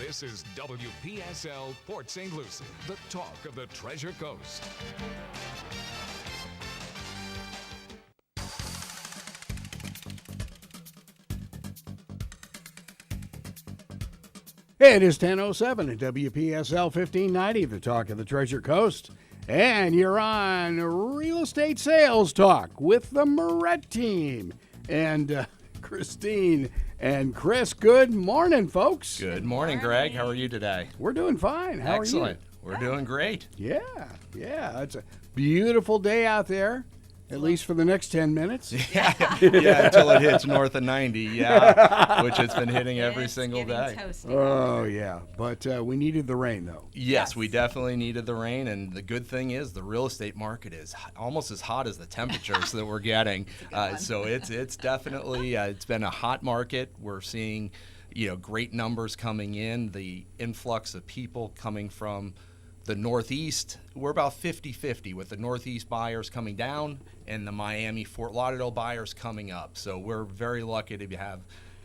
This is WPSL Port St. Lucie, the talk of the Treasure Coast. It is 10:07 at WPSL 1590, the talk of the Treasure Coast. And you're on Real Estate Sales Talk with the Miret Team. And Christine and Chris, good morning, folks. Good morning, Greg. How are you today? We're doing fine. How Excellent. are you? We're doing great. Yeah. It's a beautiful day out there, at least for the next 10 minutes. Yeah, until it hits north of 90, which it's been hitting every single day. Oh, yeah. But we needed the rain, though. Yes, we definitely needed the rain, and the good thing is the real estate market is almost as hot as the temperatures that we're getting. So it's definitely it's been a hot market. We're seeing, great numbers coming in. The influx of people coming from the Northeast, we're about 50-50 with the Northeast buyers coming down and the Miami, Fort Lauderdale buyers coming up. So we're very lucky to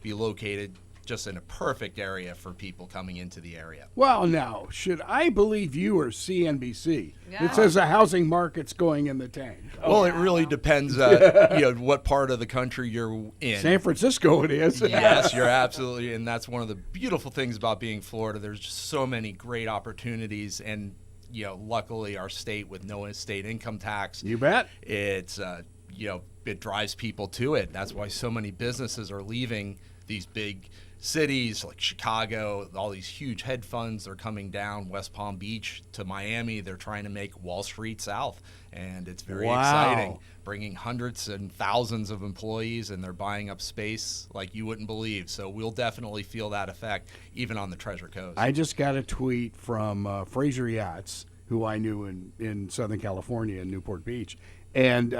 be located just in a perfect area for people coming into the area. Well, now, should I believe you or CNBC? Yeah. It says the housing market's going in the tank. Well, it really depends, what part of the country you're in. San Francisco it is. Yes, you're absolutely, and that's one of the beautiful things about being Florida. There's just so many great opportunities, and luckily our state with no state income tax. You bet. It's it drives people to it. That's why so many businesses are leaving these big cities like Chicago. All these huge hedge funds are coming down West Palm Beach to Miami. They're trying to make Wall Street south, and it's very exciting, bringing hundreds and thousands of employees, and they're buying up space like you wouldn't believe. So we'll definitely feel that effect even on the Treasure Coast. I just got a tweet from Fraser Yachts, who I knew in Southern California in Newport Beach, and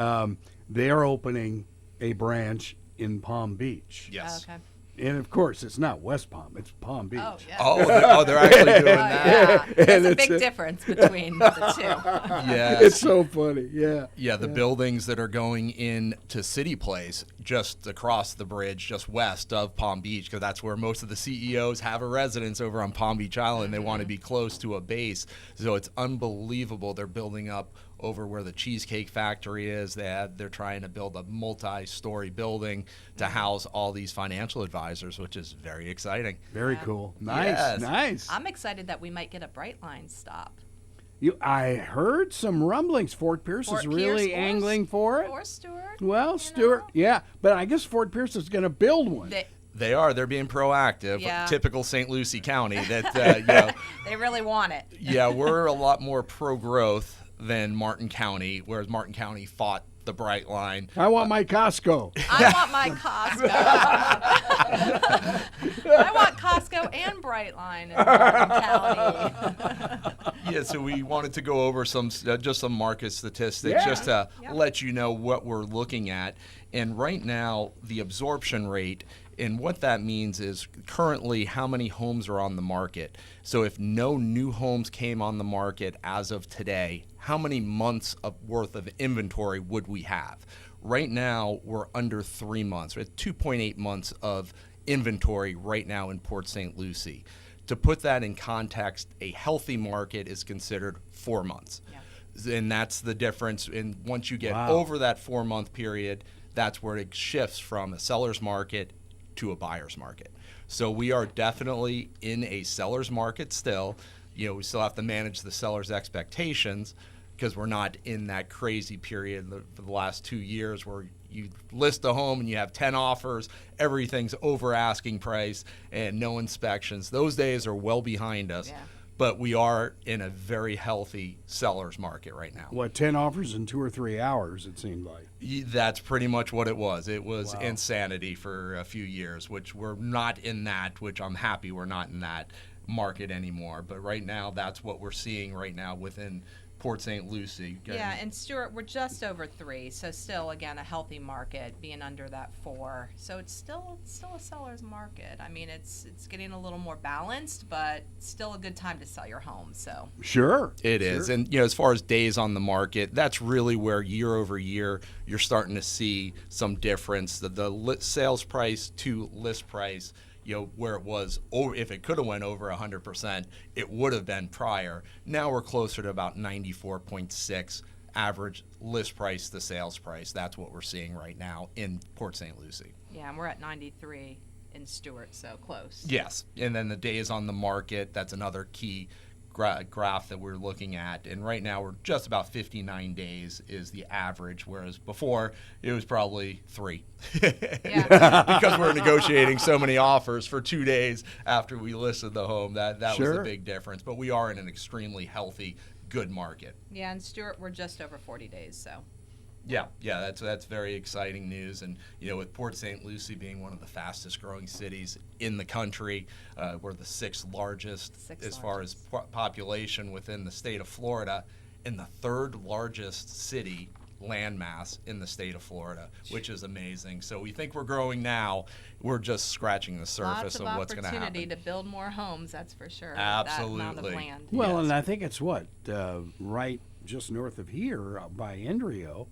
they're opening a branch in Palm Beach. Yes. Okay. And, of course, it's not West Palm. It's Palm Beach. Oh, yeah. They're actually doing that. Yeah. There's a big difference between the two. Yes. It's so funny. Yeah. Yeah, the buildings that are going in to City Place just across the bridge, just west of Palm Beach, because that's where most of the CEOs have a residence over on Palm Beach Island. They want to be close to a base. So it's unbelievable. They're building up over where the Cheesecake Factory is. They're trying to build a multi-story building to house all these financial advisors, which is very exciting. Very cool. Nice. Yes. Nice. I'm excited that we might get a Brightline stop. I heard some rumblings. Fort Pierce is really angling for it. Or Stewart. Well, Stewart, yeah. But I guess Fort Pierce is going to build one. They're being proactive. Yeah. Typical St. Lucie County. That They really want it. Yeah, we're a lot more pro-growth than Martin County, whereas Martin County fought the Brightline. I want my Costco. I want my Costco. I want Costco and Brightline in Martin County. Yeah, so we wanted to go over some market statistics just to let you know what we're looking at. And right now, the absorption rate, and what that means is currently how many homes are on the market. So if no new homes came on the market as of today, how many months of worth of inventory would we have? Right now, we're under 3 months. We're at 2.8 months of inventory right now in Port St. Lucie. To put that in context, a healthy market is considered 4 months. Yeah. And that's the difference. And once you get over that 4 month period, that's where it shifts from a seller's market to a buyer's market. So we are definitely in a seller's market still. We still have to manage the seller's expectations because we're not in that crazy period for the last 2 years where you list a home and you have 10 offers, everything's over asking price, and no inspections. Those days are well behind us. Yeah. But we are in a very healthy seller's market right now. 10 offers in 2 or 3 hours, it seemed like. That's pretty much what it was. It was insanity for a few years, which we're not in that, which I'm happy we're not in that market anymore. But right now, that's what we're seeing right now within Port St. Lucie. Yeah, and Stewart, we're just over 3, so still, again, a healthy market, being under that 4. So it's still a seller's market. I mean, it's getting a little more balanced, but still a good time to sell your home. So Sure. It is. And, as far as days on the market, that's really where year over year you're starting to see some difference. The sales price to list price, where it was, over, if it could have went over 100%, it would have been prior. Now we're closer to about 94.6 average list price to sales price. That's what we're seeing right now in Port St. Lucie. Yeah, and we're at 93 in Stewart, so close. Yes, and then the days on the market, that's another key graph that we're looking at, and right now we're just about 59 days is the average, whereas before it was probably 3. Yeah. Because we're negotiating so many offers for 2 days after we listed the home. That was Sure. the big difference, but we are in an extremely healthy, good market. Yeah, in Stewart, we're just over 40 days, so. Yeah, that's very exciting news, and with Port St. Lucie being one of the fastest growing cities in the country, we're the sixth largest as far as population within the state of Florida, and the third largest city landmass in the state of Florida, which is amazing. So we think we're growing now. We're just scratching the surface of what's going to happen. Lots of opportunity to build more homes, that's for sure. Absolutely. That amount of land. Well, Yes. and I think it's right just north of here by Embryo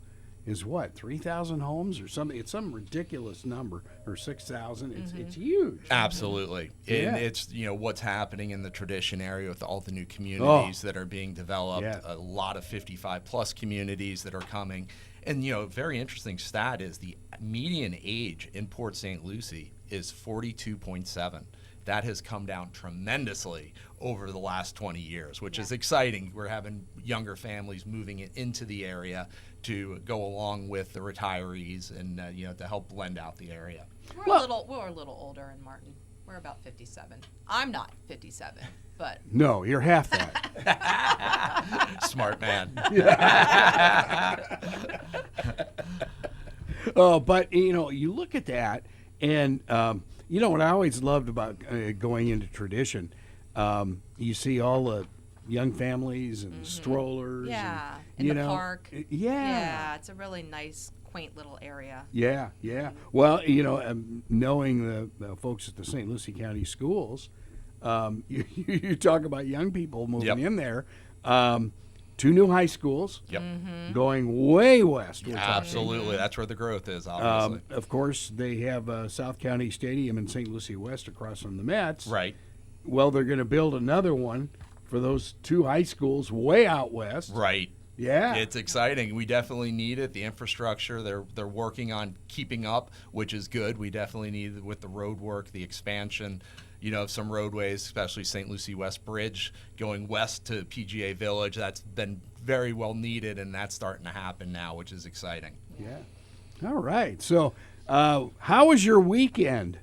is 3,000 homes or something. It's some ridiculous number, or 6,000. It's huge. Absolutely. Yeah. And it's, what's happening in the Tradition area with all the new communities that are being developed, Yeah. a lot of 55 plus communities that are coming. And, very interesting stat is the median age in Port St. Lucie is 42.7. That has come down tremendously over the last 20 years, which is exciting. We're having younger families moving into the area to go along with the retirees and, to help blend out the area. We're a little older in Martin. We're about 57. I'm not 57, but No, you're half that. Smart man. But you look at that, and what I always loved about going into Tradition, you see all the young families and strollers. yeah, and, in the park. Yeah. It's a really nice, quaint little area. Yeah. Well, knowing the folks at the St. Lucie County Schools, you talk about young people moving in there. 2 new high schools. Yep. Going way west. Absolutely. That's where the growth is, obviously. Of course, they have South County Stadium in St. Lucie West across from the Mets. Right. Well, they're going to build another one for those 2 high schools way out west. Right. Yeah. It's exciting. We definitely need it. The infrastructure, they're working on keeping up, which is good. We definitely need it with the road work, the expansion, of some roadways, especially St. Lucie West Bridge going west to PGA Village. That's been very well needed, and that's starting to happen now, which is exciting. Yeah. All right. So, how was your weekend?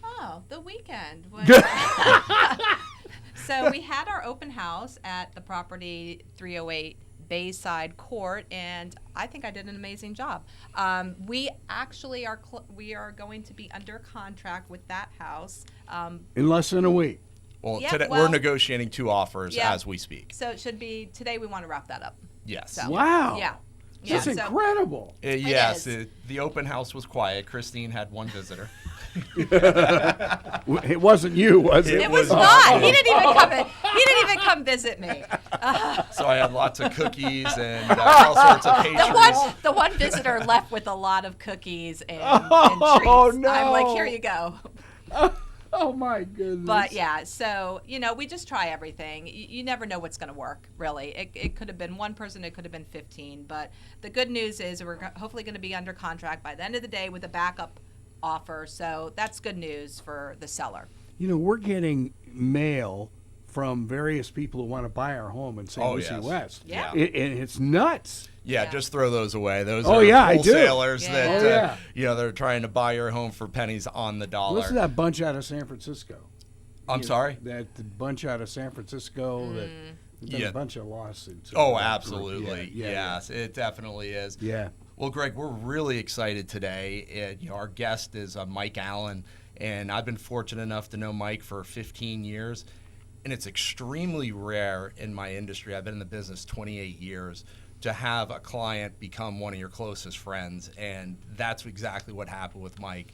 Oh, the weekend was. So we had our open house at the property 308 Bayside Court, and I think I did an amazing job. We actually we are going to be under contract with that house. In less than a week. Well, Yeah, today well- we're negotiating 2 offers Yeah. as we speak. So it should be today. We want to wrap that up. Yes. So, Wow. Yeah. That's so- incredible. Yes, is. the open house was quiet. Christine had 1 visitor. It wasn't you, was it? It was not. He didn't even come visit me. So I had lots of cookies and all sorts of pastries. The one visitor left with a lot of cookies and Oh, treats. no. I'm like, here you go. Oh, my goodness. But yeah, so we just try everything. You never know what's going to work, really. It could have been 1 person, it could have been 15. But the good news is we're hopefully going to be under contract by the end of the day with a backup offer. So that's good news for the seller. We're getting mail from various people who want to buy our home in St. Oh, Lucie yes. West. Yeah. And it's nuts. Yeah, Yeah. just throw those away. Those Oh, are yeah, I do. wholesalers Yeah. that Oh, yeah. they're trying to buy your home for pennies on the dollar. Listen to that bunch out of San Francisco. I'm sorry? That bunch out of San Francisco that done Yeah. a bunch of lawsuits. Oh, over that group. absolutely. Yeah. Yes, it definitely is. Yeah. Well, Greg, we're really excited today. Our guest is Mike Allen, and I've been fortunate enough to know Mike for 15 years, and it's extremely rare in my industry. I've been in the business 28 years to have a client become one of your closest friends, and that's exactly what happened with Mike.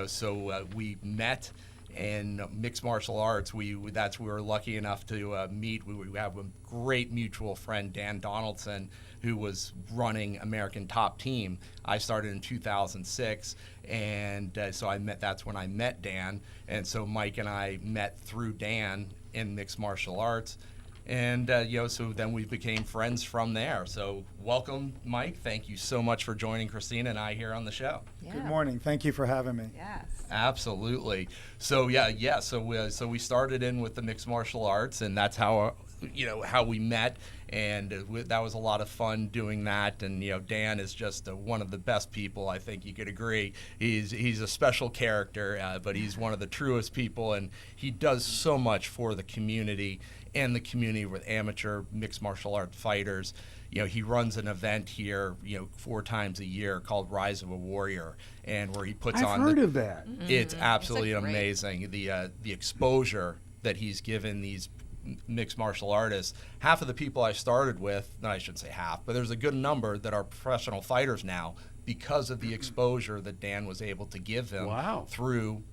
So we met, And mixed martial arts, we were lucky enough to meet. We have a great mutual friend, Dan Donaldson, who was running American Top Team. I started in 2006, and that's when I met Dan. And so Mike and I met through Dan in mixed martial arts. And, so then we became friends from there. So welcome, Mike. Thank you so much for joining Christina and I here on the show. Yeah. Good morning. Thank you for having me. Yes. Absolutely. So, So we started in with the mixed martial arts, and that's how we met. And that was a lot of fun doing that. And, Dan is just one of the best people, I think you could agree. He's a special character, but he's one of the truest people, and he does so much for the community and the community with amateur mixed martial arts fighters. He runs an event here, 4 times a year called Rise of a Warrior, and where he puts on. I've heard of that. It's absolutely It's amazing. The exposure that he's given these mixed martial artists. Half of the people I started with, no, I shouldn't say half, but there's a good number that are professional fighters now because of the exposure that Dan was able to give them through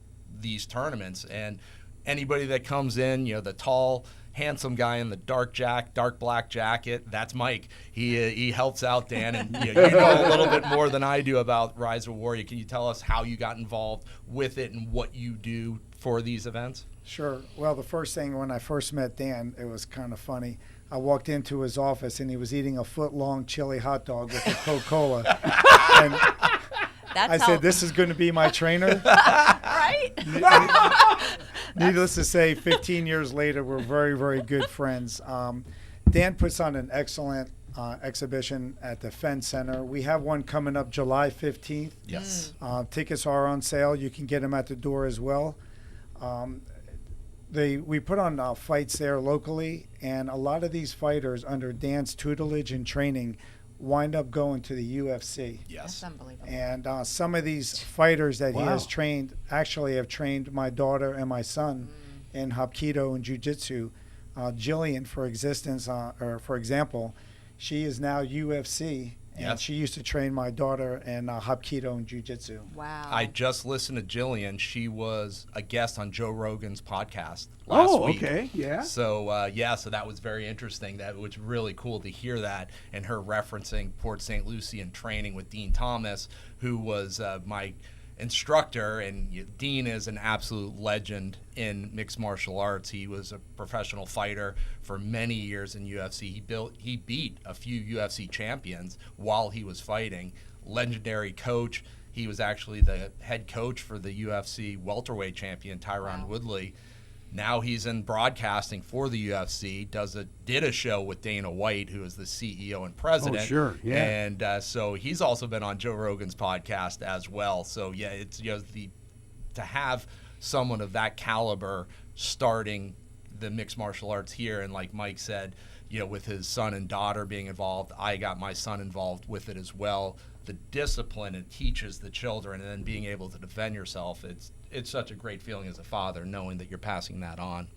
these tournaments. And anybody that comes in, the tall, handsome guy in the dark black jacket, that's Mike. He helps out Dan, and you know a little bit more than I do about Rise of Warrior. Can you tell us how you got involved with it and what you do for these events? Sure. Well, the first thing, when I first met Dan, it was kind of funny. I walked into his office, and he was eating a foot-long chili hot dog with a Coca-Cola. And I said, this is going to be my trainer? Right? Needless to say, 15 years later, we're very, very good friends. Dan puts on an excellent exhibition at the Fenn Center. We have one coming up July 15th. Yes. Tickets are on sale. You can get them at the door as well. We put on fights there locally, and a lot of these fighters, under Dan's tutelage and training, wind up going to the UFC. Yes. That's unbelievable. And some of these fighters that he has trained actually have trained my daughter and my son in Hapkido and Jiu-Jitsu. Jillian, for example, she is now UFC, and she used to train my daughter in Hapkido and Jiu-Jitsu. Wow. I just listened to Jillian. She was a guest on Joe Rogan's podcast last week. Okay, yeah. So, so that was very interesting. That was really cool to hear that, and her referencing Port St. Lucie and training with Dean Thomas, who was my instructor. And Dean is an absolute legend in mixed martial arts. He was a professional fighter for many years in UFC. He beat a few UFC champions while he was fighting. Legendary coach. He was actually the head coach for the UFC welterweight champion Tyron Woodley. Now he's in broadcasting for the UFC. Did a show with Dana White, who is the CEO and president. Oh, sure, yeah. And so he's also been on Joe Rogan's podcast as well. So yeah, it's to have someone of that caliber starting the mixed martial arts here, and like Mike said, with his son and daughter being involved, I got my son involved with it as well. The discipline it teaches the children, and then being able to defend yourself, it's such a great feeling as a father, knowing that you're passing that on.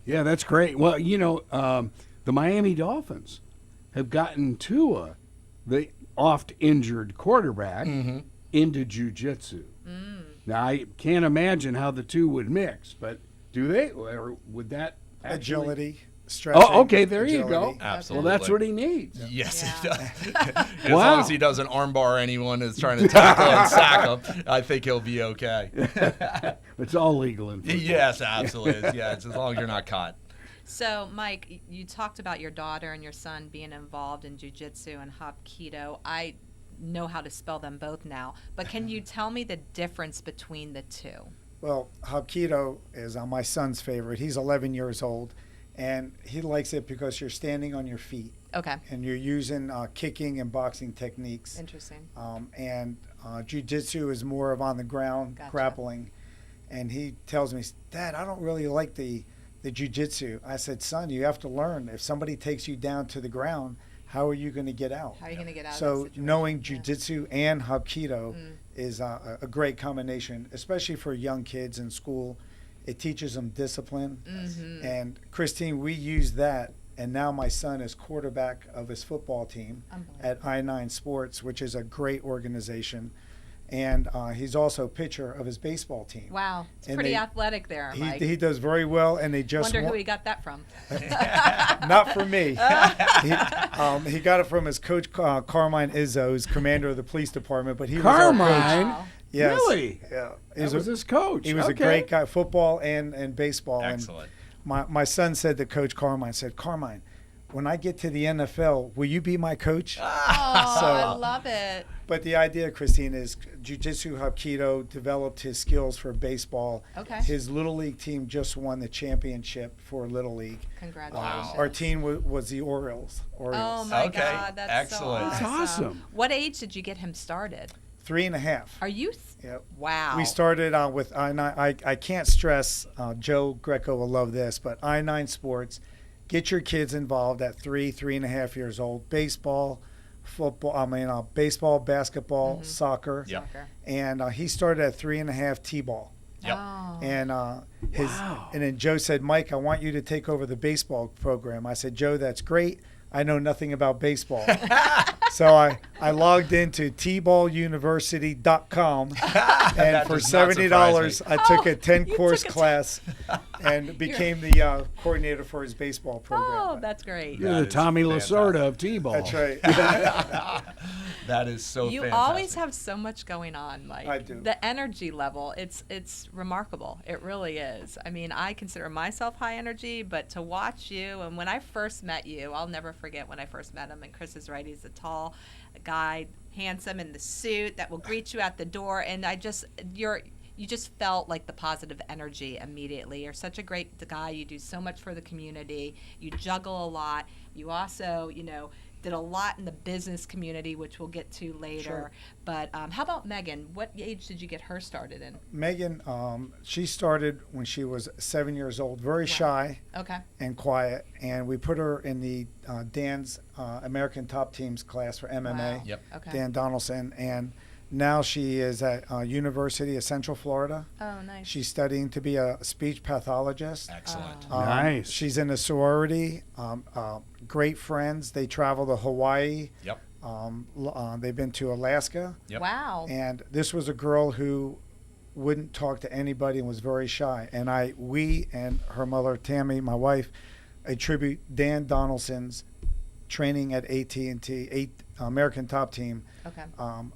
Yeah, that's great. Well, the Miami Dolphins have gotten Tua, the oft-injured quarterback, into jiu-jitsu. Now, I can't imagine how the two would mix, but do they? Or would that actually... Agility. Stretching, oh, okay, there agility. you go. Absolutely. Well, that's what he needs. Yes, Yeah. he does. As long as he doesn't armbar anyone who's trying to tackle and sack him, I think he'll be okay. It's all legal in football. Yes, absolutely. Yeah, it's as long as you're not caught. So, Mike, you talked about your daughter and your son being involved in jiu-jitsu and Hapkido. I know how to spell them both now, but can you tell me the difference between the two? Well, Hapkido is my son's favorite. He's 11 years old, and he likes it because you're standing on your feet. Okay. And you're using kicking and boxing techniques. Interesting. And jiu-jitsu is more of on the ground, grappling. And he tells me, Dad, I don't really like the jiu-jitsu. I said, son, you have to learn. If somebody takes you down to the ground, how are you going to get out? How are you going to get out of that So situation? knowing jiu-jitsu and Hapkido is a great combination, especially for young kids in school. It teaches them discipline. And Christine, we use that, and now my son is quarterback of his football team at I-9 Sports, which is a great organization. and he's also pitcher of his baseball team. Wow, it's And pretty athletic there, Mike. He does very well, and they just Wonder who he got that from. Not from me. He got it from his coach, Carmine Izzo, who's commander of the police department. But he was our coach. Carmine? Wow. Yes. Really? Yeah. That was his coach. He was a great guy, football and baseball. Excellent. And my son said to Coach Carmine, Carmine, when I get to the NFL, will you be my coach? Oh, I love it. But the idea, Christine, is Jiu-Jitsu Hapkido developed his skills for baseball. Okay. His Little League team just won the championship for Little League. Congratulations. Our team was the Orioles. Oh, my Okay. God. That's Excellent. so That's awesome. What age did you get him started? 3.5. Are you? Yep. Wow. We started with I9. I can't stress, Joe Greco will love this, but I9 Sports. Get your kids involved at 3.5 years old. Baseball, football. Baseball, basketball, soccer. Yep. And he started at 3.5 t-ball. Yep. Oh. And Wow. and then Joe said, Mike, I want you to take over the baseball program. I said, Joe, that's great. I know nothing about baseball. So I logged into tballuniversity.com, and for does not $70, surprise I took a 10-course took a class and became the coordinator for his baseball program. Oh, that's great. You're That the is Tommy fantastic. Lasorda of T-ball. That's right. That is so You fantastic. always have so much going on, Mike. I do. The energy level, it's remarkable. It really is. I mean, I consider myself high energy, but to watch you, and when I first met you, I'll never forget when I first met him, and Chris is right, he's a tall guy, handsome in the suit that will greet you at the door, and you just felt like the positive energy immediately. You're such a great guy. You do so much for the community. You juggle a lot. You also, did a lot in the business community, which we'll get to later. Sure. But how about Megan? What age did you get her started in? Megan, she started when she was 7 years old, very shy Okay. and quiet, and we put her in the Dan's American Top Teams class for MMA. Wow. Yep. Okay. Dan Donaldson, and now she is at University of Central Florida. Oh, nice. She's studying to be a speech pathologist. Excellent. Nice. She's in a sorority. Great friends. They travel to Hawaii. Yep. They've been to Alaska. Yep. Wow. And this was a girl who wouldn't talk to anybody and was very shy. And we and her mother, Tammy, my wife, attribute Dan Donaldson's training at AT&T, American Top Team, Okay.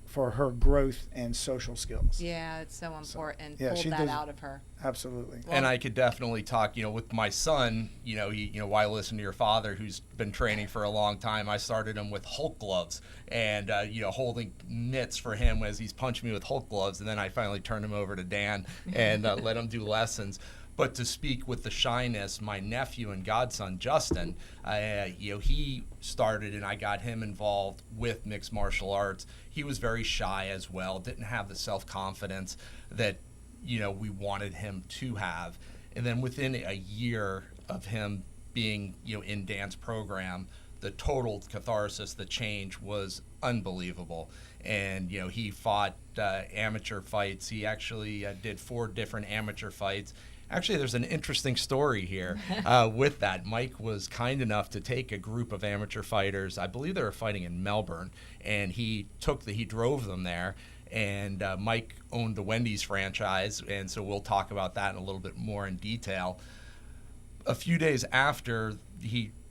for her growth and social skills. Yeah, it's so important. yeah, Pulled she that does- out of her. Absolutely. And I could definitely talk, with my son, why listen to your father who's been training for a long time. I started him with Hulk gloves and, holding mitts for him as he's punching me with Hulk gloves. And then I finally turned him over to Dan and let him do lessons. But to speak with the shyness, my nephew and godson, Justin, he started and I got him involved with mixed martial arts. He was very shy as well, didn't have the self-confidence that, we wanted him to have. And then within a year of him being, in Dan's program, the total catharsis, the change was unbelievable. And, he fought amateur fights. He actually did 4 different amateur fights. Actually, there's an interesting story here with that. Mike was kind enough to take a group of amateur fighters. I believe they were fighting in Melbourne, and he drove them there. And Mike owned the Wendy's franchise, and so we'll talk about that in a little bit more in detail. A few days after,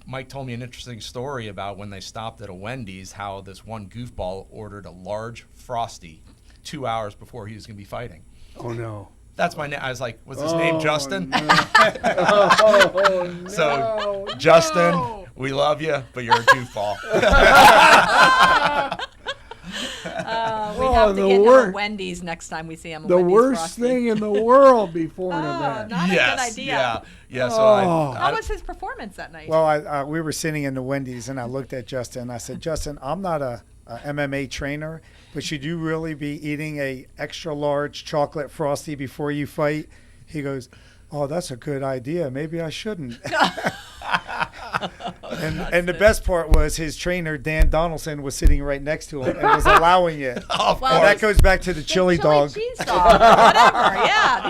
Mike told me an interesting story about when they stopped at a Wendy's, how this one goofball ordered a large Frosty 2 hours before he was going to be fighting. Oh, no. That's my name. I was like, was his name Justin? No. Oh, no. So, Justin, we love you, but you're a goofball. We have to the get him wor- a Wendy's next time we see him. A The Wendy's worst Frosty. thing in the world before an Oh, event. not a good idea. Yeah. So Oh. How was his performance that night? Well, we were sitting in the Wendy's, and I looked at Justin. And I said, Justin, I'm not a MMA trainer, but should you really be eating a extra large chocolate Frosty before you fight? He goes, oh, that's a good idea. Maybe I shouldn't. and the best part was his trainer, Dan Donaldson, was sitting right next to him and was allowing it. Of Well, And that goes back to the chili dog. cheese dog, whatever. Yeah,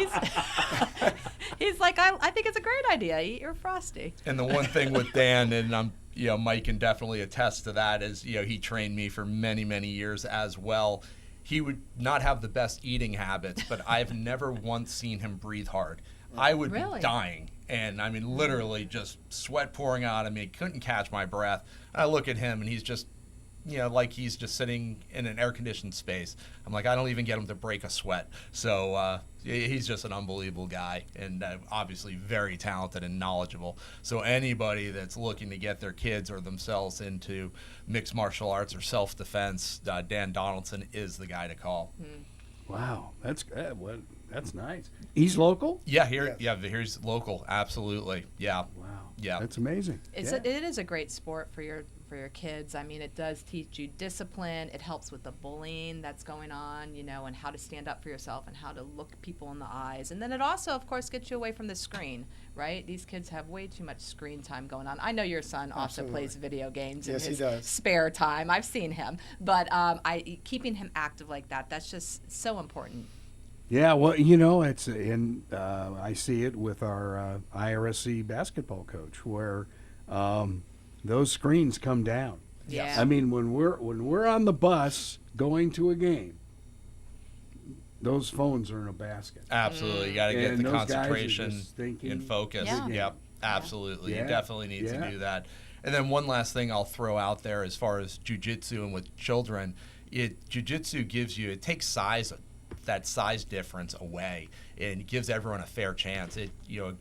he's like, I think it's a great idea. Eat your Frosty. And the one thing with Dan, and Mike can definitely attest to that, is he trained me for many, many years as well. he would not have the best eating habits, but I've never once seen him breathe hard. I would be dying, and I mean literally just sweat pouring out of me, couldn't catch my breath. I look at him and he's just, like he's just sitting in an air-conditioned space. I'm like, I don't even get him to break a sweat. So he's just an unbelievable guy, and obviously very talented and knowledgeable. So anybody that's looking to get their kids or themselves into mixed martial arts or self-defense, Dan Donaldson is the guy to call. Wow, that's good. That's nice. He's local? Yeah, here's local. Absolutely. Yeah. Wow. Yeah. That's amazing. It is a great sport for your kids. I mean, it does teach you discipline. It helps with the bullying that's going on, and how to stand up for yourself and how to look people in the eyes. And then it also, of course, gets you away from the screen, right? These kids have way too much screen time going on. I know your son also plays video games in his spare time. I've seen him. But keeping him active like that's just so important. Yeah, well, it's I see it with our IRSC basketball coach, where those screens come down. Yeah. I mean, when we're on the bus going to a game, those phones are in a basket. Absolutely, you got to get the concentration and focus. Yeah. Yep, absolutely. Yeah. You definitely need to do that. And then one last thing I'll throw out there as far as jiu-jitsu and with children, jiu-jitsu takes that size difference away and gives everyone a fair chance. We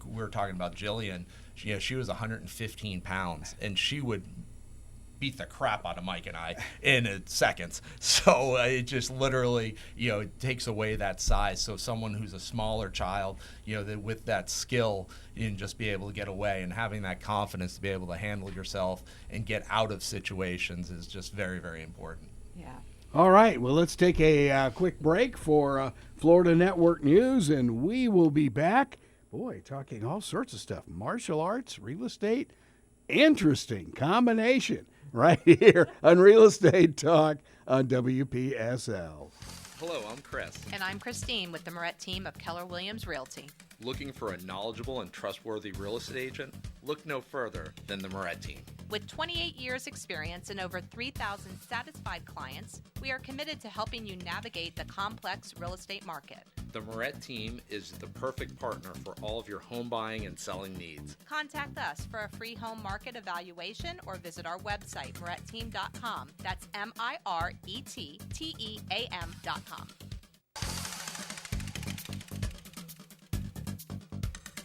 were talking about Jillian. She was 115 pounds, and she would beat the crap out of Mike and I in seconds. So it just literally, it takes away that size. So someone who's a smaller child, that with that skill, you can just be able to get away, and having that confidence to be able to handle yourself and get out of situations is just very, very important. Yeah. All right, well, let's take a quick break for Florida Network News, and we will be back, talking all sorts of stuff. Martial arts, real estate, interesting combination right here on Real Estate Talk on WPSL. Hello, I'm Chris. And I'm Christine with the Miret Team of Keller Williams Realty. Looking for a knowledgeable and trustworthy real estate agent? Look no further than the Miret Team. With 28 years experience and over 3,000 satisfied clients, we are committed to helping you navigate the complex real estate market. The Miret Team is the perfect partner for all of your home buying and selling needs. Contact us for a free home market evaluation or visit our website, miretteam.com. That's MIRETTEAM.com.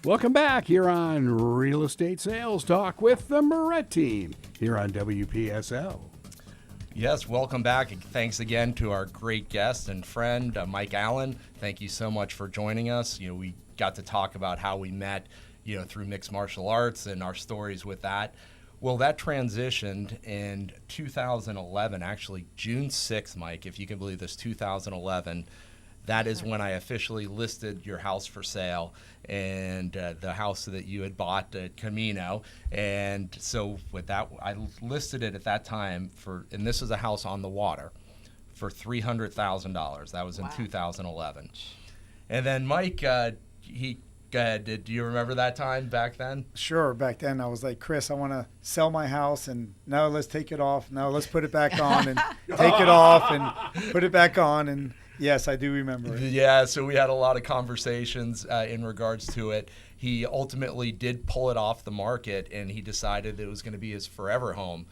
Welcome back here on Real Estate Sales Talk with the Miret Team here on WPSL. Yes, welcome back. Thanks again to our great guest and friend, Mike Allen. Thank you so much for joining us. We got to talk about how we met, through mixed martial arts and our stories with that. Well, that transitioned in 2011, actually June 6th, Mike, if you can believe this, 2011. That is when I officially listed your house for sale, and the house that you had bought at Camino. And so with that, I listed it at that time and this is a house on the water, for $300,000. That was in 2011. And then Mike, do you remember that time back then? Sure. Back then I was like, Chris, I want to sell my house, and no, let's take it off. No, let's put it back on, and take it off and put it back on. And yes, I do remember it. Yeah, so we had a lot of conversations in regards to it. He ultimately did pull it off the market, and he decided it was going to be his forever home.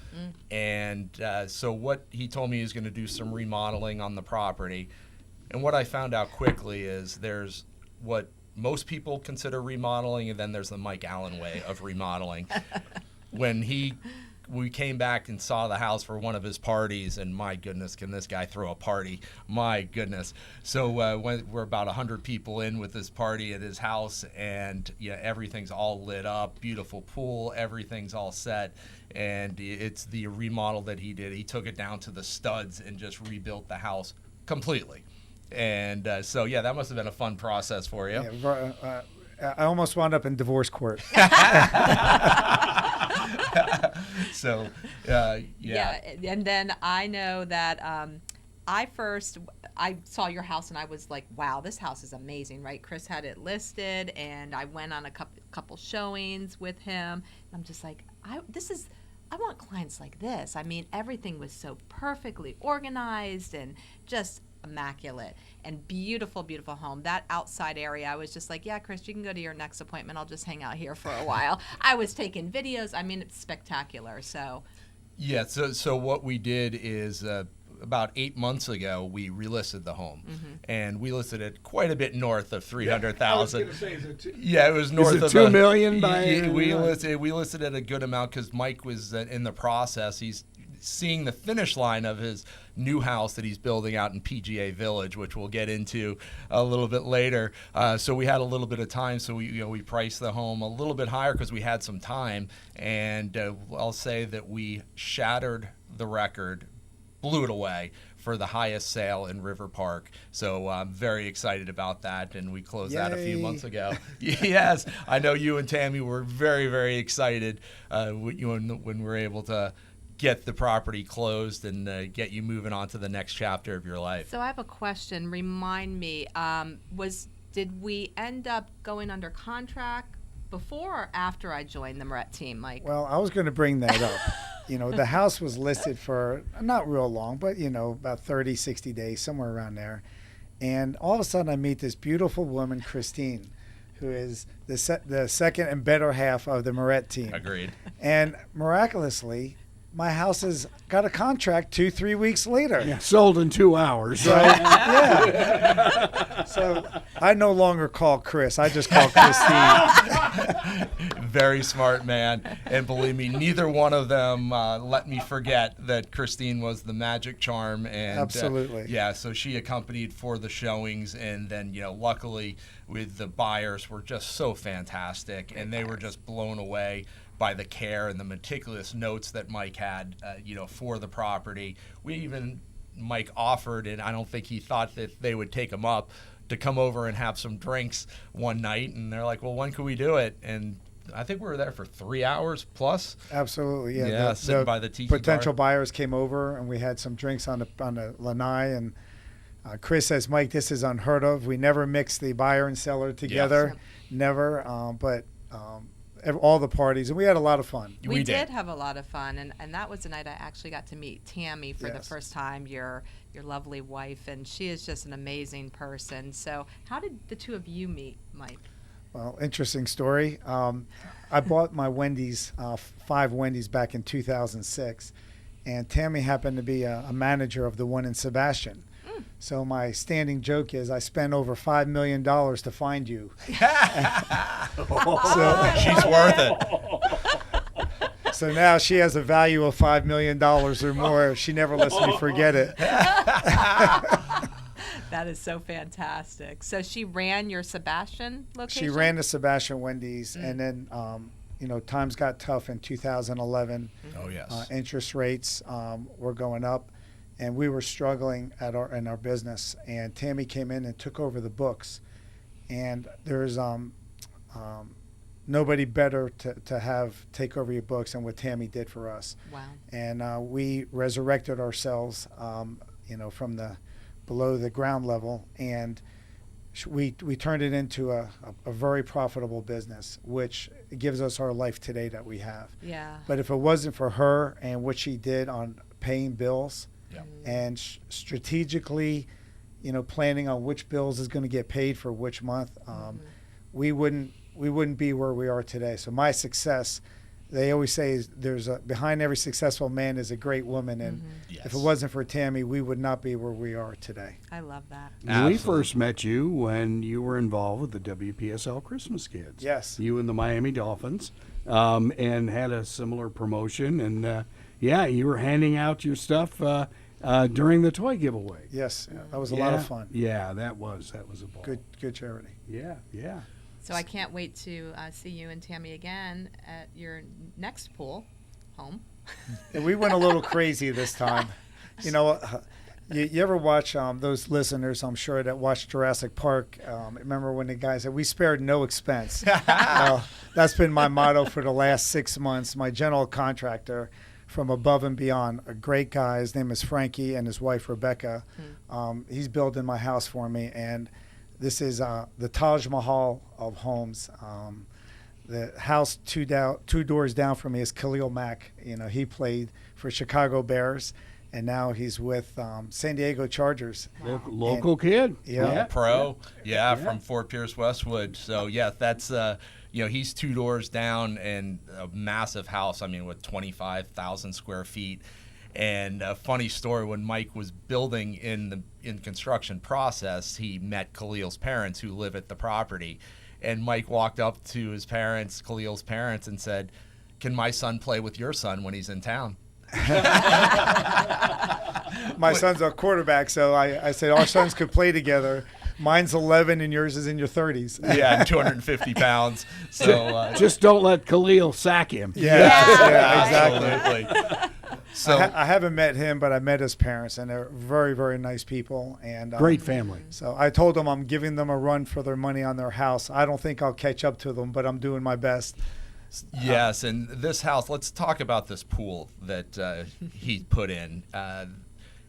And so what he told me, he was going to do some remodeling on the property. And what I found out quickly is there's what most people consider remodeling, and then there's the Mike Allen way of remodeling. When we came back and saw the house for one of his parties, and my goodness, can this guy throw a party? My goodness. So we're about 100 people in with this party at his house, and everything's all lit up, beautiful pool, everything's all set, and it's the remodel that he did. He took it down to the studs and just rebuilt the house completely. And so, that must have been a fun process for you. Yeah, I almost wound up in divorce court. So, Yeah, and then I know that I saw your house and I was like, wow, this house is amazing, right? Chris had it listed, and I went on a couple showings with him. And I'm just like, I want clients like this. I mean, everything was so perfectly organized and just immaculate and beautiful, beautiful home. That outside area, I was just like, yeah, Chris, you can go to your next appointment. I'll just hang out here for a while. I was taking videos. I mean, it's spectacular. So, yeah. So what we did is about 8 months ago, we relisted the home, and we listed it quite a bit north of 300,000. Yeah, it was north of $2 million. We listed it a good amount because Mike was in the process. He's seeing the finish line of his new house that he's building out in PGA Village, which we'll get into a little bit later. So we had a little bit of time, so we priced the home a little bit higher because we had some time, and I'll say that we shattered the record, blew it away for the highest sale in River Park. So I'm very excited about that, and we closed that a few months ago. Yes, I know you and Tammy were very, very excited when we were able to get the property closed and get you moving on to the next chapter of your life. So I have a question. Remind me, did we end up going under contract before or after I joined the Miret team, Mike? Well, I was going to bring that up. The house was listed for not real long, but, about 30, 60 days, somewhere around there. And all of a sudden I meet this beautiful woman, Christine, who is the second and better half of the Miret team. Agreed. And miraculously, my house has got a contract 2-3 weeks later. Yeah, sold in 2 hours. So, yeah. So I no longer call Chris. I just call Christine. Very smart man. And believe me, neither one of them let me forget that Christine was the magic charm. And absolutely. So she accompanied for the showings. And then, luckily with the buyers were just so fantastic. And they were just blown away by the care and the meticulous notes that Mike had, for the property. Mike offered, and I don't think he thought that they would take him up, to come over and have some drinks one night. And they're like, well, when can we do it? And I think we were there for 3 hours plus. Absolutely, yeah. Yeah, sitting by the tiki potential bar. buyers came over, and we had some drinks on the lanai. And Chris says, Mike, this is unheard of. We never mix the buyer and seller together, never. But all the parties, and we had a lot of fun. We did have a lot of fun, and that was the night I actually got to meet Tammy for the first time, your lovely wife, and she is just an amazing person. So how did the two of you meet, Mike? Well, interesting story. I bought my Wendy's, 5 Wendy's back in 2006, and Tammy happened to be a manager of the one in Sebastian. So my standing joke is I spent over $5 million to find you. So she's worth it. So now she has a value of $5 million or more. She never lets me forget it. That is so fantastic. So she ran your Sebastian location? She ran the Sebastian Wendy's, and then times got tough in 2011. Oh yes. Interest rates were going up. And we were struggling in our business, and Tammy came in and took over the books. And there's nobody better to have take over your books than what Tammy did for us. Wow! And we resurrected ourselves, from the below the ground level, and we turned it into a very profitable business, which gives us our life today that we have. Yeah. But if it wasn't for her and what she did on paying bills. Yeah. And strategically, planning on which bills is going to get paid for which month, we wouldn't be where we are today. So my success, they always say, is behind every successful man is a great woman, and if it wasn't for Tammy, we would not be where we are today. I love that. We first met you when you were involved with the WPSL Christmas Kids. Yes. You and the Miami Dolphins, and had a similar promotion, and you were handing out your stuff during the toy giveaway. Yes, that was a lot of fun. Yeah, that was a ball. Good charity. Yeah. So I can't wait to see you and Tammy again at your next pool home. And we went a little crazy this time. You ever watch those listeners, I'm sure, that watch Jurassic Park? Remember when the guy said, we spared no expense? That's been my motto for the last 6 months. My general contractor from Above and Beyond, a great guy. His name is Frankie, and his wife Rebecca. He's building my house for me, and this is the Taj Mahal of homes. The house two doors down from me is Khalil Mack. He played for Chicago Bears, and now he's with San Diego Chargers. Local kid. Yeah. Pro, from Fort Pierce, Westwood. So that's he's 2 doors down and a massive house. I mean, with 25,000 square feet. And a funny story: when Mike was building in construction process, he met Khalil's parents who live at the property, and Mike walked up to his parents, Khalil's parents, and said, "Can my son play with your son when he's in town?" My son's a quarterback, so I said our sons could play together. Mine's 11 and yours is in your 30s. Yeah, and 250 pounds. So just don't let Khalil sack him. Yeah, exactly. Absolutely. So I haven't met him, but I met his parents, and they're very, very nice people. And great family. So I told them I'm giving them a run for their money on their house. I don't think I'll catch up to them, but I'm doing my best. Yes, and this house, let's talk about this pool that he put in.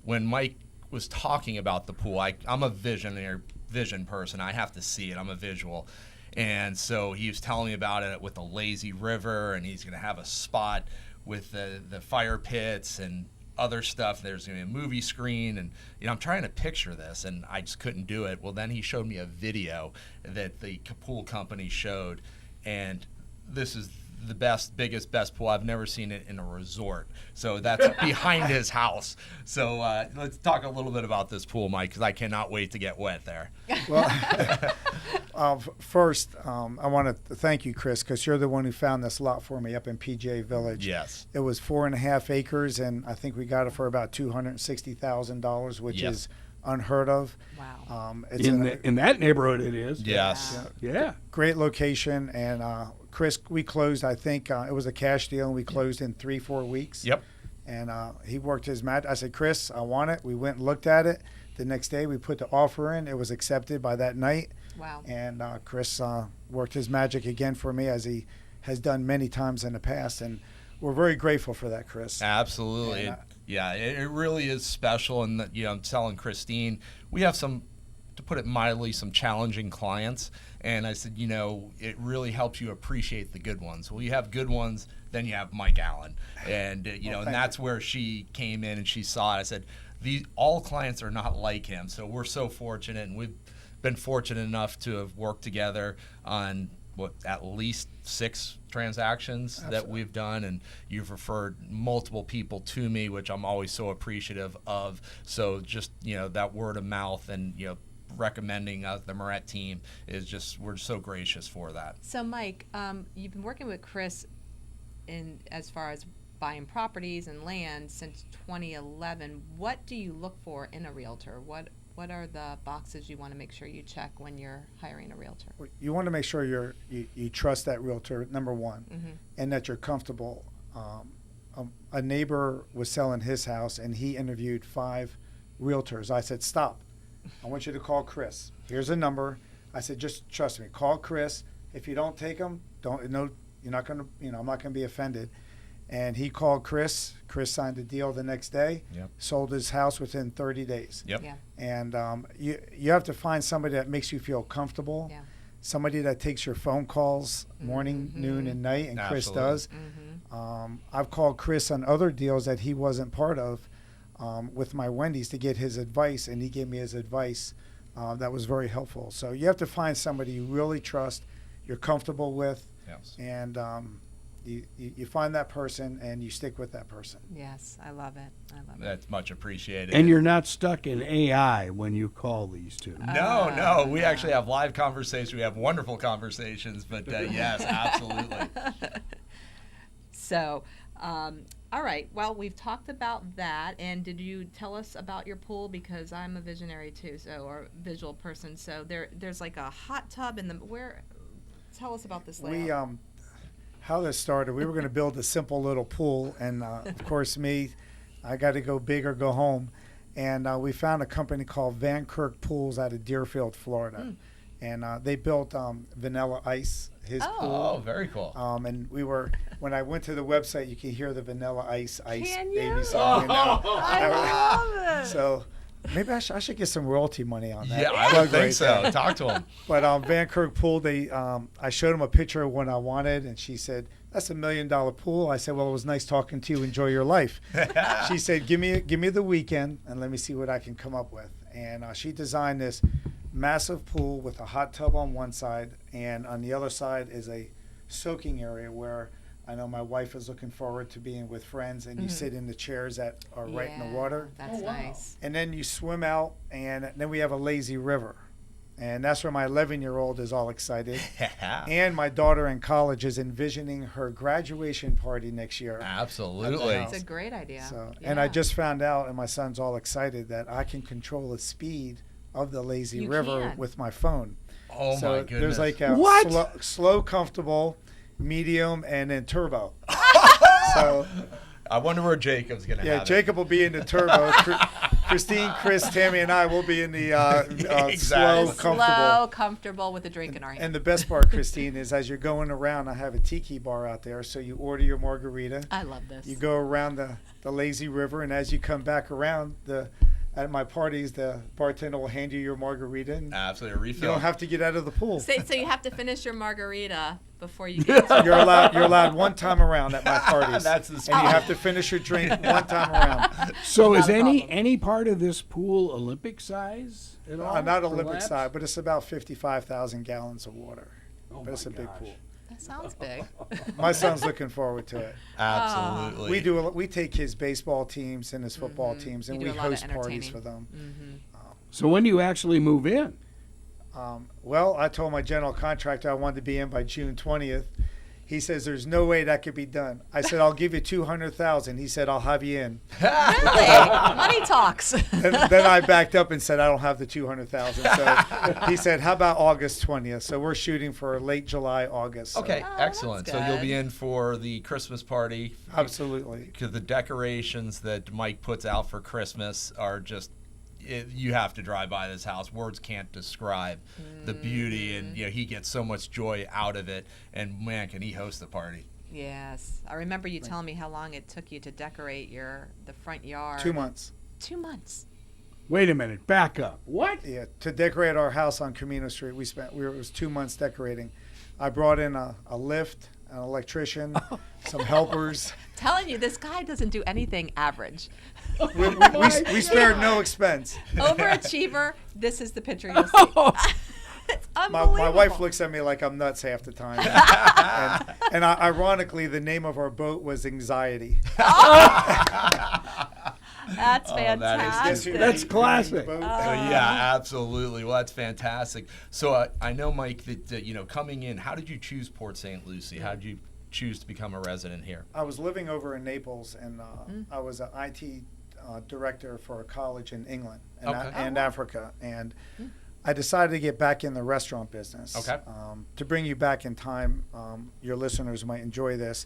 When Mike was talking about the pool, I'm a vision person. I have to see it. I'm a visual. And so he was telling me about it with a lazy river, and he's going to have a spot with the fire pits and other stuff. There's going to be a movie screen, and I'm trying to picture this, and I just couldn't do it. Well, then he showed me a video that the pool company showed, and this is the best pool. I've never seen it in a resort. So that's behind his house. So let's talk a little bit about this pool, Mike, because I cannot wait to get wet there. Well, first, I want to thank you, Chris, because you're the one who found this lot for me up in PJ Village. Yes. It was 4.5 acres, and I think we got it for about $260,000, which is unheard of. Wow. It's in that neighborhood, it is. Yes. Yeah. Great location, and Chris, we closed, I think it was a cash deal, and we closed in 3-4 weeks. Yep. And he worked his magic. I said, Chris, I want it. We went and looked at it. The next day, we put the offer in. It was accepted by that night. Wow. And Chris worked his magic again for me, as he has done many times in the past. And we're very grateful for that, Chris. Absolutely. And, it really is special. And I'm telling Christine, we have some, to put it mildly, some challenging clients. And I said, it really helps you appreciate the good ones. Well, you have good ones, then you have Mike Allen. And, and that's where she came in and she saw it. I said, all clients are not like him. So we're so fortunate, and we've been fortunate enough to have worked together on at least 6 transactions that we've done, and you've referred multiple people to me, which I'm always so appreciative of. So just, that word of mouth and, recommending the Miret team is just, we're so gracious for that. So Mike, you've been working with Chris in as far as buying properties and land since 2011. What do you look for in a realtor? What are the boxes you want to make sure you check when you're hiring a realtor? You want to make sure you trust that realtor, number one, and that you're comfortable. A neighbor was selling his house, and he interviewed 5 realtors. I said, stop. I want you to call Chris. Here's a number. I said, just trust me. Call Chris. If you don't take him, you're not going to, I'm not going to be offended. And he called Chris. Chris signed the deal the next day. Yep. Sold his house within 30 days. Yep. Yeah. And you have to find somebody that makes you feel comfortable. Yeah. Somebody that takes your phone calls morning, noon, and night, and Chris does. I've called Chris on other deals that he wasn't part of with my Wendy's to get his advice, and he gave me his advice that was very helpful. So you have to find somebody you really trust, you're comfortable with, and you find that person and you stick with that person. Yes, I love it. That's much appreciated. And you're not stuck in AI when you call these two. No. We actually have live conversations. We have wonderful conversations, but yes, absolutely. So, all right. Well, we've talked about that. And did you tell us about your pool? Because I'm a visionary too, or visual person. So there's like a hot tub in the Tell us about this layout. How this started, we were going to build a simple little pool, and of course I got to go big or go home, and we found a company called Van Kirk Pools out of Deerfield, Florida, and they built Vanilla Ice, his pool. Oh, very cool. And when I went to the website, you can hear the Vanilla Ice Can baby you? song. I love it. So Maybe I should get some royalty money on that. Yeah, I plug would think right so. there. Talk to him. But Van Kirk Pool, I showed him a picture of what I wanted, and she said, "That's $1 million pool." I said, "Well, it was nice talking to you. Enjoy your life." She said, "Give me the weekend, and let me see what I can come up with." And she designed this massive pool with a hot tub on one side, and on the other side is a soaking area where I know my wife is looking forward to being with friends, and you sit in the chairs that are right in the water. That's nice. And then you swim out, and then we have a lazy river. And that's where my 11-year-old is all excited. And my daughter in college is envisioning her graduation party next year. Absolutely. It's a great idea. So, and I just found out, and my son's all excited, that I can control the speed of the lazy river with my phone. Oh, so my goodness. There's like a slow, comfortable, medium, and then turbo. So I wonder where Jacob's going to have Jacob will be in the turbo. Christine, Chris, Tammy, and I will be in the slow, comfortable with a drink in our hand. And the best part, Christine, is as you're going around, I have a tiki bar out there, so you order your margarita. I love this. You go around the lazy river, and as you come back around, at my parties, the bartender will hand you your margarita. And absolutely, a refill. You don't have to get out of the pool. So you have to finish your margarita before you get to You're allowed one time around at my parties. That's the and you have to finish your drink one time around. So is any part of this pool Olympic size at all? Not Olympic size, but it's about 55,000 gallons of water. But it's a big pool. That sounds big. My son's looking forward to it. Absolutely. We take his baseball teams and his football teams, and we host parties for them. So when do you actually move in? Well, I told my general contractor I wanted to be in by June 20th. He says there's no way that could be done. I said I'll give you $200,000. He said I'll have you in. Really? Money talks. Then I backed up and said I don't have the $200,000. So he said, how about August 20th? So we're shooting for late July, August. Okay, excellent. that's So you'll good. be in for the Christmas party. Absolutely. Because the decorations that Mike puts out for Christmas are just. You have to drive by this house. Words can't describe the beauty, and he gets so much joy out of it. And man, can he host the party? Yes, I remember you telling me how long it took you to decorate the front yard. 2 months. 2 months. Wait a minute, back up. What? Yeah, to decorate our house on Camino Street, it was 2 months decorating. I brought in a lift, an electrician, some helpers. Telling you, this guy doesn't do anything average. We spared no expense. Overachiever, this is the picture you'll see. It's unbelievable. My wife looks at me like I'm nuts half the time. and ironically, the name of our boat was Anxiety. That's fantastic. That's classic. Yeah, absolutely. Well, that's fantastic. So I know, Mike, that coming in, how did you choose Port St. Lucie? How did you choose to become a resident here? I was living over in Naples, and I was an IT director for a college in England and Africa, and I decided to get back in the restaurant business. Okay. To bring you back in time, your listeners might enjoy this.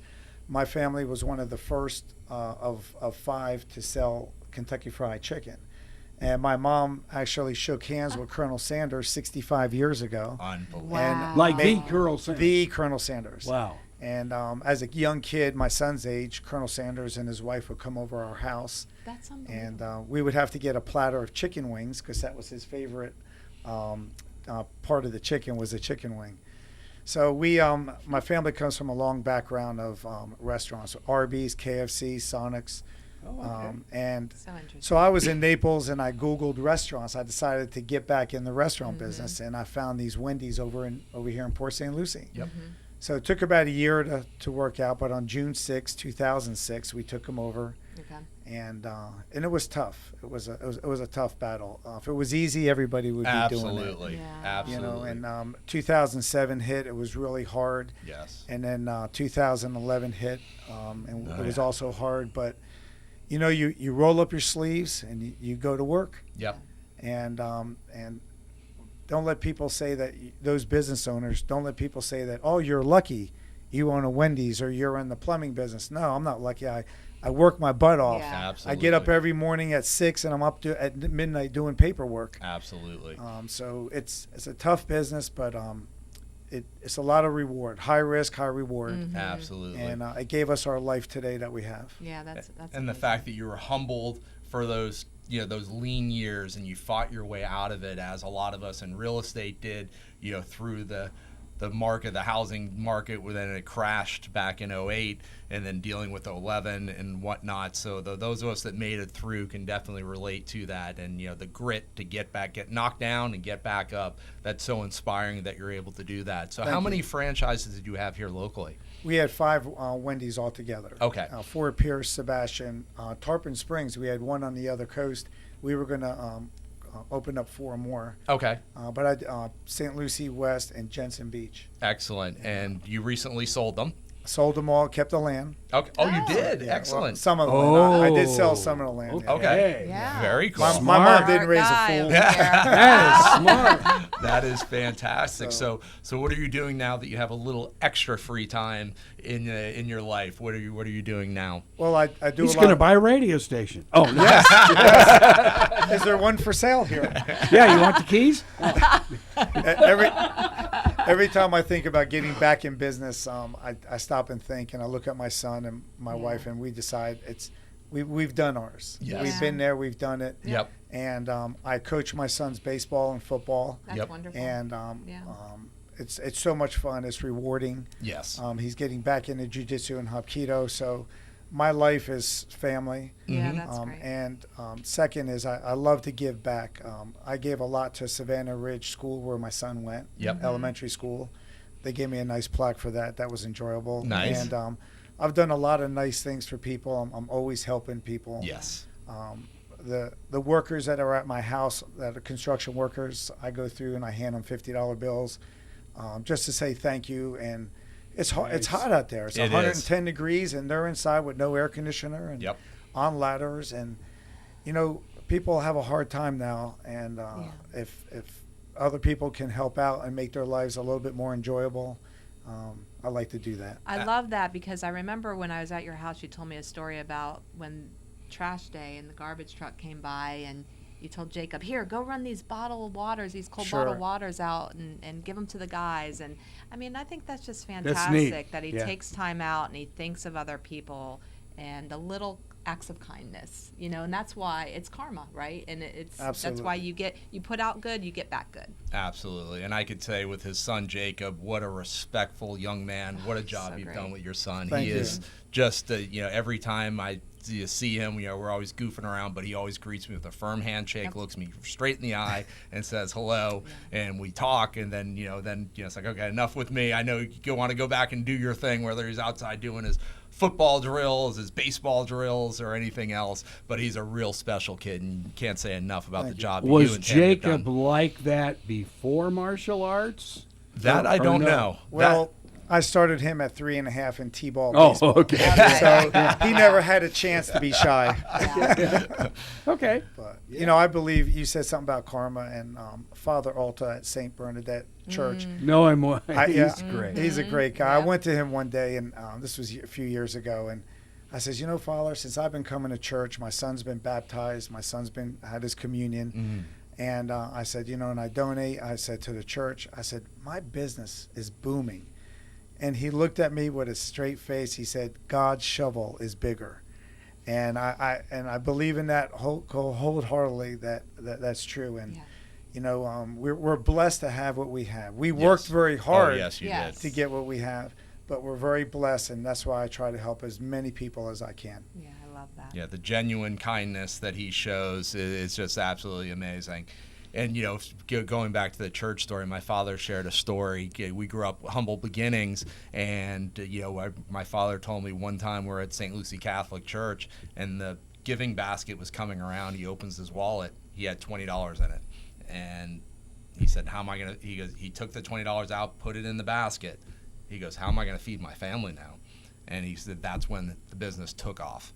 My family was one of the first of 5 to sell Kentucky Fried Chicken. And my mom actually shook hands with Colonel Sanders 65 years ago. Unbelievable. Wow. Like the Colonel Sanders. The Colonel Sanders. Wow. And as a young kid, my son's age, Colonel Sanders and his wife would come over our house. That's unbelievable. And we would have to get a platter of chicken wings because that was his favorite part of the chicken was the chicken wing. So my family comes from a long background of restaurants, Arby's, KFC, Sonic's. And so I was in Naples and I Googled restaurants. I decided to get back in the restaurant business, and I found these Wendy's over here in Port St. Lucie. Yep. So it took about a year to work out, but on June 6, 2006, we took them over. Okay. And it was tough. It was a tough battle. If it was easy, everybody would be doing it. Absolutely. Yeah. Absolutely. And 2007 hit. It was really hard. Yes. And then 2011 hit, and it was also hard. But you roll up your sleeves and you go to work. Yep. And don't let people say that, those business owners, don't let people say that, oh, you're lucky you own a Wendy's or you're in the plumbing business. No, I'm not lucky. I work my butt off. Yeah. Absolutely. I get up every morning at 6 and I'm up at midnight doing paperwork. Absolutely. So it's a tough business, but it's a lot of reward, high risk, high reward. Absolutely. And it gave us our life today that we have. Yeah, that's and the amazing. fact that you were humbled for those those lean years, and you fought your way out of it, as a lot of us in real estate did, through the housing market, where then it crashed back in '08, and then dealing with '11 and whatnot. So those of us that made it through can definitely relate to that, and the grit to get knocked down and get back up. That's so inspiring that you're able to do that. So how many franchises did you have here locally? We had 5 Wendy's altogether. Okay. 4 Pierce, Sebastian, Tarpon Springs. We had 1 on the other coast. We were going to open up 4 more. Okay. But St. Lucie West and Jensen Beach. Excellent. And you recently sold them. Sold them all, kept the land. Okay. Oh, you did? Yeah, Excellent. Well, some of the land. I did sell some of the land. Yeah. Okay. Yeah. Very cool. My mom didn't raise a fool. That is smart. That is fantastic. So what are you doing now that you have a little extra free time in your life? What are you doing now? Well, I do He's a lot. going to buy a radio station. Oh, no. Yes. Is there one for sale here? Yeah, you want the keys? Every time I think about getting back in business, I stop and think, and I look at my son and my wife, and we decide we've done ours. Yes. We've been there, we've done it. Yep. And I coach my son's baseball and football, That's wonderful. and it's so much fun. It's rewarding. Yes. He's getting back into jiu-jitsu and hapkido, so my life is family. Yeah, that's great. And second is I love to give back. I gave a lot to Savannah Ridge School, where my son went, Yep. elementary school. They gave me a nice plaque for that. That was enjoyable. Nice. And I've done a lot of nice things for people. I'm always helping people. Yes. The workers that are at my house, that are construction workers, I go through and I hand them $50 bills, just to say thank you. And it's hot. It's hot out there. It's 110 degrees, and they're inside with no air conditioner and on ladders. And people have a hard time now. And if other people can help out and make their lives a little bit more enjoyable, I like to do that. I love that, because I remember when I was at your house, you told me a story about when trash day and the garbage truck came by, and you told Jacob, here, go run these bottled waters, these cold bottled waters out and give them to the guys. And I mean, I think that's just fantastic that he takes time out and he thinks of other people and the little acts of kindness, and that's why it's karma, right? And that's why you put out good, you get back good. Absolutely. And I could say with his son Jacob, what a respectful young man. What a job you've done with your son. Thank he you. is just every time I see him, we're always goofing around, but he always greets me with a firm handshake, looks me straight in the eye and says hello, and we talk, and then it's like, okay, enough with me. I know you want to go back and do your thing, whether he's outside doing his football drills, his baseball drills, or anything else, but he's a real special kid, and you can't say enough about the job that you Was and Tim have done. Jacob like that before martial arts? That I don't know. Well, I started him at 3.5 in T-ball Oh, baseball. okay. So he never had a chance to be shy. Okay. But, I believe you said something about karma, and Father Alta at St. Bernadette Church. No, he's Yeah, great. He's a great guy. I Yeah. went to him one day, and this was a few years ago, and I says, Father, since I've been coming to church, my son's been baptized, my son's had his communion, and I said, and I donate, I said, to the church, I said, my business is booming. And he looked at me with a straight face. He said, God's shovel is bigger. And I believe in that wholeheartedly, that's true. And, we're blessed to have what we have. We worked very hard Oh, yes, you did. to get what we have, but we're very blessed, and that's why I try to help as many people as I can. Yeah, I love that. Yeah, the genuine kindness that he shows is just absolutely amazing. And, going back to the church story, my father shared a story. We grew up humble beginnings, and, my father told me one time we're at St. Lucie Catholic Church, and the giving basket was coming around. He opens his wallet. He had $20 in it. And he said, how am I going to, he took the $20 out, put it in the basket. He goes, how am I going to feed my family now? And he said that's when the business took off.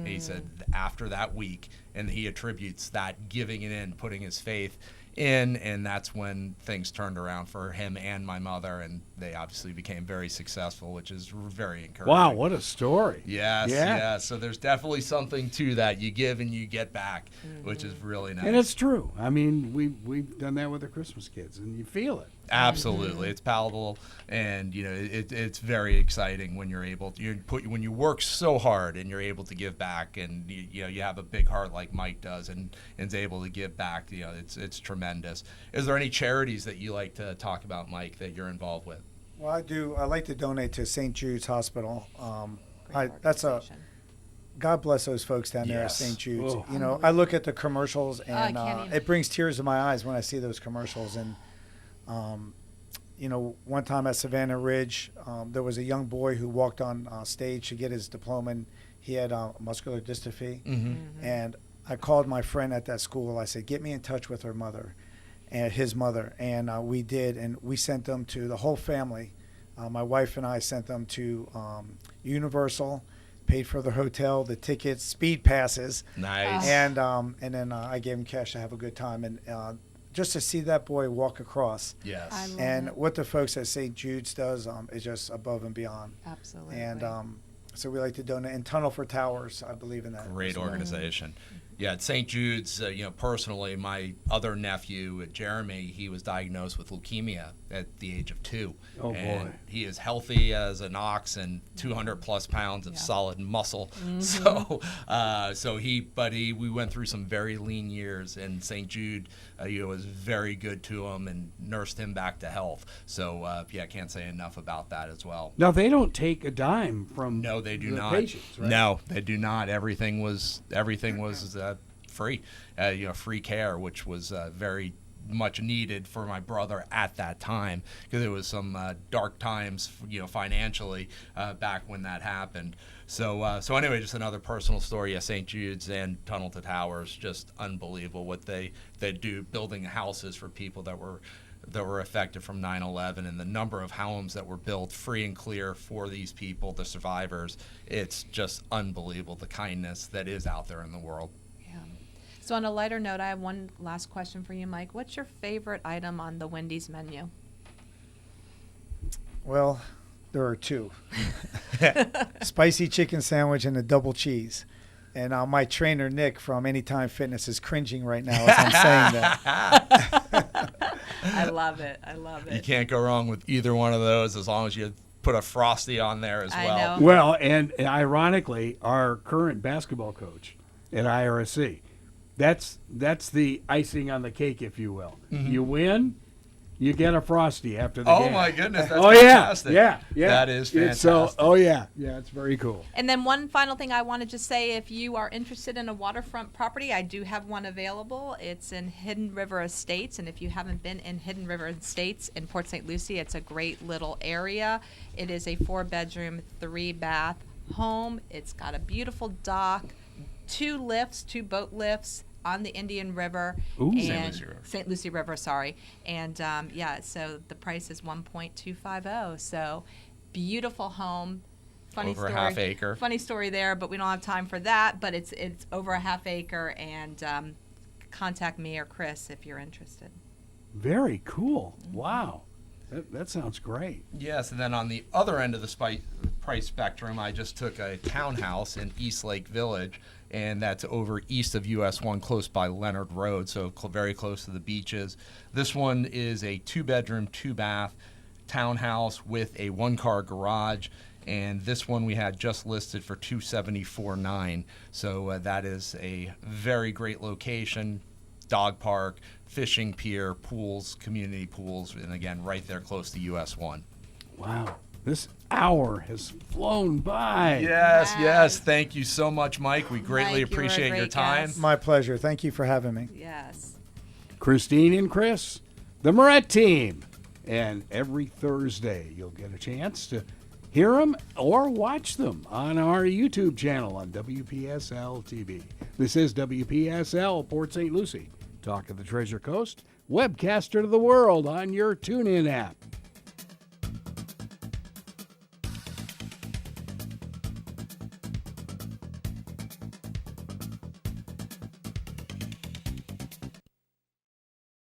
He said after that week, and he attributes that giving it in, putting his faith in, and that's when things turned around for him and my mother. And they obviously became very successful, which is very encouraging. Wow, what a story. Yes, Yeah. yes. So there's definitely something to that. You give and you get back, which is really nice. And it's true. I mean, we've done that with the Christmas kids, and you feel it. Absolutely, it's palatable, and it's very exciting when you're able to when you work so hard and you're able to give back, and you have a big heart like Mike does, and is able to give back. It's tremendous. Is there any charities that you like to talk about, Mike, that you're involved with? Well, I do. I like to donate to St. Jude's Hospital. Great That's a organization. God bless those folks down there at Yes. St. Jude's. Oh. I look at the commercials I and can't even. it brings tears to my eyes when I see those commercials. And one time at Savannah Ridge, there was a young boy who walked on stage to get his diploma, and he had muscular dystrophy. And I called my friend at that school. I said, "Get me in touch with her mother." And his mother, and we did, and we sent them to the whole family. My wife and I sent them to Universal, paid for the hotel, the tickets, speed passes, Nice. and then I gave him cash to have a good time, and just to see that boy walk across, Yes. I love and it. what the folks at St. Jude's does is just above and beyond. Absolutely. And so we like to donate. And Tunnel for Towers, I believe in that. Great as well. organization. Yeah, at St. Jude's, personally, my other nephew, Jeremy, he was diagnosed with leukemia at the age of 2. Oh, and boy. he is healthy as an ox and 200 plus pounds of Yeah. solid muscle. We went through some very lean years, and St. Jude, was very good to him and nursed him back to health. So, I can't say enough about that as well. Now, they don't take a dime from No, they do the not. patients, right? No, they do not. Everything was free, free care, which was very much needed for my brother at that time, because there was some dark times, financially back when that happened. So anyway, just another personal story. Yeah, St. Jude's and Tunnel to Towers, just unbelievable what they do, building houses for people that were affected from 9/11, and the number of homes that were built free and clear for these people, the survivors. It's just unbelievable, the kindness that is out there in the world. Yeah. So on a lighter note, I have one last question for you, Mike. What's your favorite item on the Wendy's menu? Well, there are two: spicy chicken sandwich and a double cheese. And my trainer Nick from Anytime Fitness is cringing right now as I'm saying that. I love it. I love You it. can't go wrong with either one of those, as long as you put a Frosty on there as I well. know. Well, and ironically, our current basketball coach at IRSC, that's the icing on the cake, if you will. You win, you get a Frosty after the Oh game. my goodness, that's Oh fantastic. yeah. That is It's fantastic. it's very cool. And then one final thing I want to just say, if you are interested in a waterfront property, I do have one available. It's in Hidden River Estates, and if you haven't been in Hidden River Estates in Port St. Lucie, it's a great little area. It is a 4-bedroom, 3-bath home. It's got a beautiful dock, 2 boat lifts on the Indian River. Ooh. And St. Lucie River. St. Lucie River, sorry. And so the price is $1.250. So beautiful home. Funny Over a story. half acre. Funny story there, but we don't have time for that. But it's over a half acre, and contact me or Chris if you're interested. Very cool. Wow. That sounds great. Yes, and then on the other end of the price spectrum, I just took a townhouse in East Lake Village, and that's over east of US 1, close by Leonard Road, so very close to the beaches. This one is a 2-bedroom, 2-bath townhouse with a 1-car garage, and this one we had just listed for $274,900. So that is a very great location. Dog park, fishing pier, pools, community pools, and again, right there close to US 1. Wow. This hour has flown by. Yes, Wow. yes. Thank you so much, Mike. We greatly Mike, you were a appreciate your great time. guest. My pleasure. Thank you for having me. Yes. Christine and Chris, the Miret Team. And every Thursday, you'll get a chance to hear them or watch them on our YouTube channel on WPSL TV. This is WPSL Port St. Lucie. Talk of the Treasure Coast, webcaster to the world on your TuneIn app.